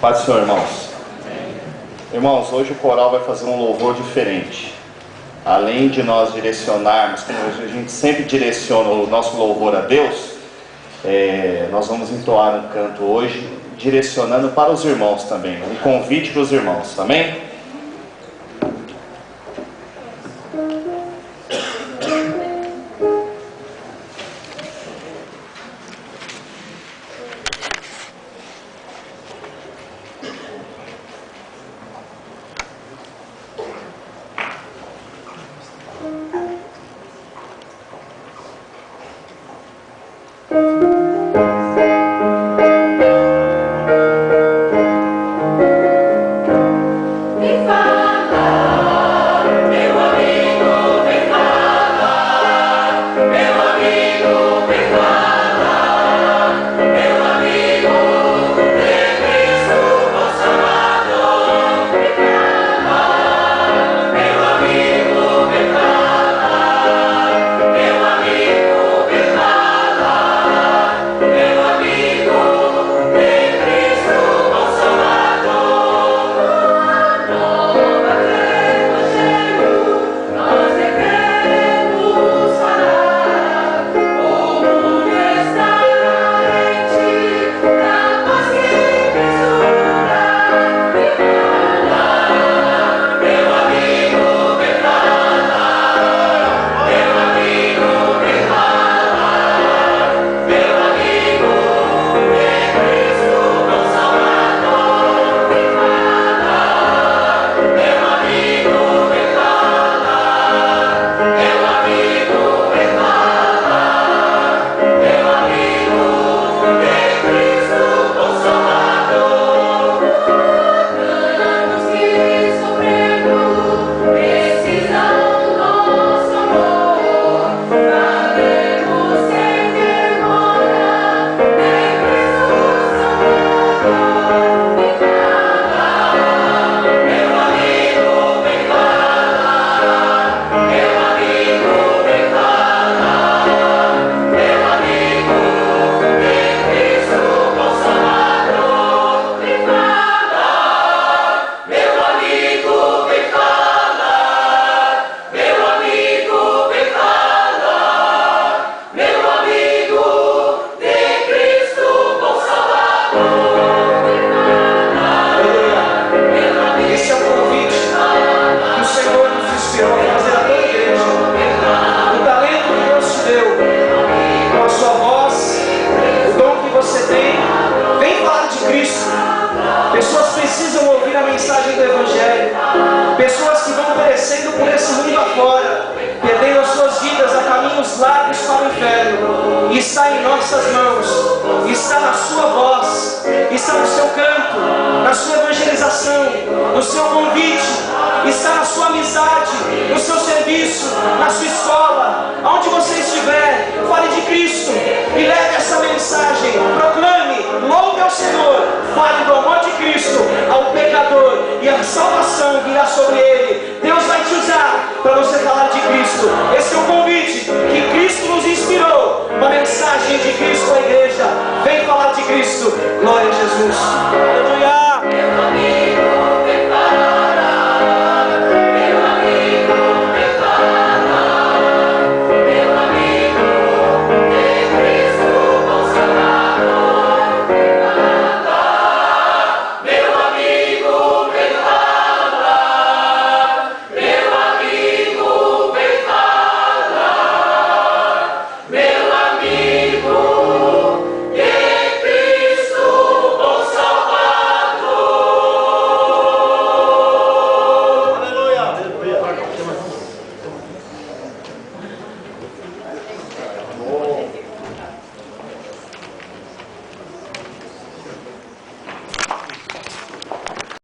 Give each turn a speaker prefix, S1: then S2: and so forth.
S1: Paz do Senhor, irmãos. Irmãos, hoje o coral vai fazer um louvor diferente. Além de nós direcionarmos, como a gente sempre direciona o nosso louvor a Deus, nós vamos entoar um canto hoje, direcionando para os irmãos também, um convite para os irmãos, amém?
S2: Está em nossas mãos, está na sua voz, está no seu canto, na sua evangelização, no seu convite, está na sua amizade, no seu serviço, na sua escola, aonde você estiver. Fale de Cristo e leve essa mensagem, proclame, louve ao Senhor, fale do amor de Cristo ao pecador e a salvação virá sobre ele. Deus vai te usar para você falar de Cristo. Esse é o convite que Cristo nos inspirou, uma mensagem de Cristo à igreja. Vem falar de Cristo. Glória a Jesus.